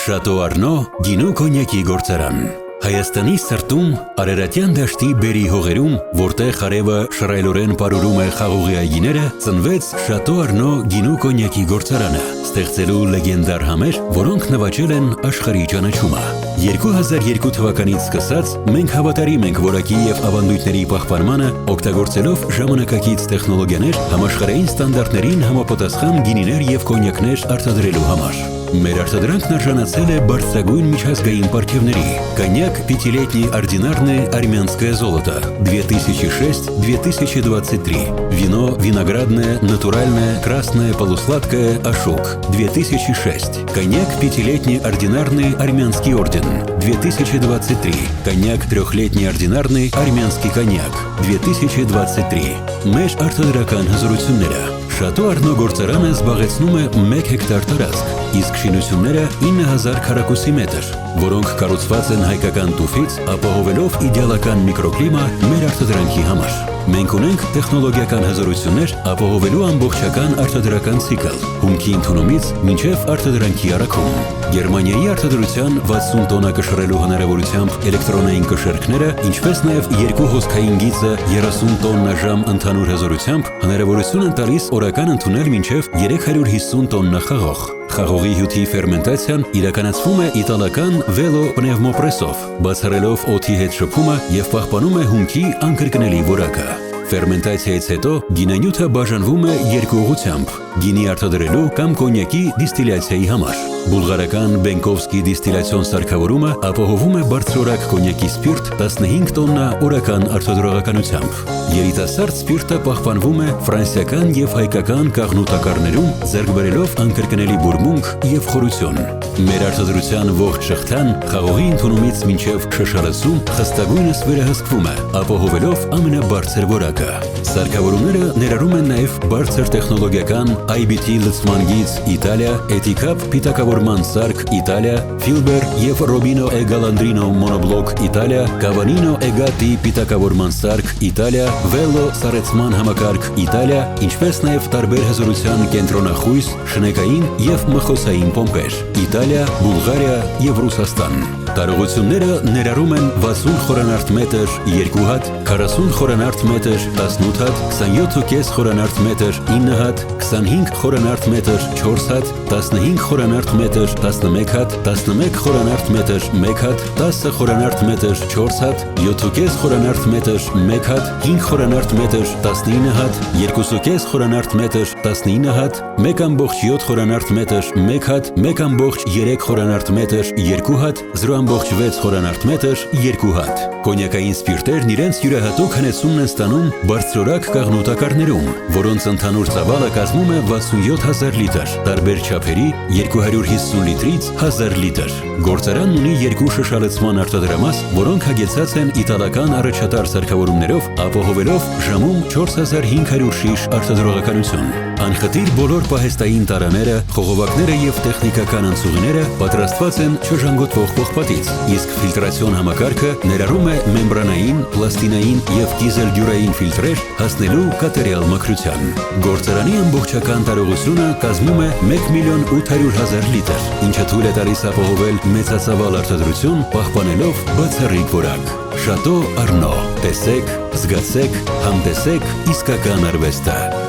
Շատո Արնո գինու կոնյակի գործարան Հայաստանի սրտում Արարատյան դաշտի բերի հողերում, որտեղ արևը շռայլորեն պարուրում է խաղողի այգիները, ծնվեց Շատո Արնո գինու կոնյակի գործարանը, ստեղծելու լեգենդար համեր, որոնք նվաճել են աշխարհի ճանաչումը։ 2002 թվականից սկսած մենք հավատարիմ ենք որակի եւ ավանդույթների պահպանմանը, օգտագործելով ժամանակակից տեխնոլոգիաներ համաշխարհային ստանդարտներին համապատասխան գինիներ եւ կոնյակներ արտադրելու համար։ Մեր արտադրանքն արժանացել է բարձրագույն միջազգային պարգևների. Коньяк пятилетний ординарный армянское золото 2006-2023. Вино виноградное натуральное красное полусладкое Ашок 2006. Коньяк пятилетний ординарный армянский орден 2023. Коньяк трехлетний ординарный армянский коньяк 2023. Մեր արտադրական հզորությունները Շատո Արնո գործարանը զբաղեցնում է 1 հեկտար տարածք, իսկ շինությունները 9000 քառակուսի մետր, որոնք կառուցված են հայկական տուֆից, ապահովելով իդեալական միկրոկլիմա մեր արտադրանքի համար։ Մենք ունենք տեխնոլոգիական հզորություններ ապահովելու ամբողջական արտադրական ցիկլ, հումքի ընդունումից մինչև արտադրանքի առաքում։ Գերմանիայի արտադրության 60 տոննա կշռելու հնարավորությամբ էլեկտրոնային կշեռքները, ինչպես նաև 2 հոսքային գիծը 30 տոննա ժամ ընդհանուր հզորությամբ հնարավորություն են տալիս օրական ընդունել մինչև 350 տոննա խաղող։ Խաղողի հյութի ֆերմենտացիան իրականացվում է իտալական վելո պնևմոպրեսով, բացառելով օդի հետ շփումը եւ պահպանում է հումքի անկրկնելի որակը։ Ֆերմենտացիայից հետո գինենյութը բաժանվում է երկու ուղղությամբ՝ գինի արտադրելու կամ կոնյակի դիստիլյացիայի համար։ Բուլղարական Բենկովսկի դիստիլյացիոն սարքավորումը ապահովում է բարձրորակ կոնյակի սպիրտ 15 տոննա օրական արտադրողականությամբ։ Երիտասարդ սպիրտը պահպանվում է ֆրանսիական եւ հայկական կաղնուտակարներում, ձեռք բերելով անկրկնելի բուրմունք եւ խորություն։ Մեր արտադրության ողջ շղթան խաղողի ընդունումից մինչև շշալցում խստագույնս վերահսկվում է, ապահովելով ամենաբարձր որակը։ Սարքավորումները ներառում են նաև բարձր տեխնոլոգիական IBT լցման գիծ Իտալիա, Eticap պիտակավորման սարք Իտալիա, Filber եւ Robino e Galandrino մոնոբլոկ Իտալիա, Cavanino e Gatti պիտակավորման սարք Իտալիա, Velo սառեցման համակարգ Իտալիա, ինչպես նաև տարբեր հզորության կենտրոնախույս, շնեկային եւ մխոսային պոմպեր Իտալիա, Բուլղարիա եւ Ռուսաստան։ Տարողությունները ներառում են 60 խորանարդ մետր 2 հատ, 40 խորանարդ մետր 18 հատ, 27.5 խորանարդ մետր 9 հատ, 25 խորանարդ մետր 4 հատ, 15 խորանարդ մետր 11 հատ, 11 խորանարդ մետր 1 հատ, 10 խորանարդ մետր 4 հատ, 7.5 խորանարդ մետր 1 հատ, 5 խորանարդ մետր 19 հատ, 2.5 խորանարդ մետր 19 հատ, 1.7 խորանարդ մետր 1 հատ, 1.3 խորանարդ մետր 2 հատ, 0.6 խորանարդ մետր 2 հատ։ Կոնյակային սպիրտերն իրենց յուրահատուկ հնեցումն են ստանում բարձրորակ կաղնուտակարներում, որոնց ընդհանուր ծավալը կազմում է 67000 լիտր, տարբեր չափերի 250 լիտրից 1000 լիտր։ Գործարանն ունի 2 շշալցման արտադրամաս, որոնք հագեցած են իտալական առաջատար սարքավորումներով, ապահովելով ժամում 4500 շիշ արտադրողականություն։ Անխտիր բոլոր պահեստային տարաները, խողովակները եւ տեխնիկական անցուղիները պատրաստված են չժանգոտվող պողպատից, իսկ ֆիլտրացիոն համակարգը ներառում է մեմբրանային, պլաստինային եւ դիզել-դյուրային ֆիլտրեր հասնելու կատարյալ մաքրության։ Գործարանի ամբողջական տարողությունը կազմում է 1.800.000 լիտր, ինչը թույլ է տալիս ապահովել մեծածավալ արտադրություն, պահպանելով բացառիկ որակ։ Շատո Արնո, տեսեք, զգացեք, համտեսեք իսկական արվեստը։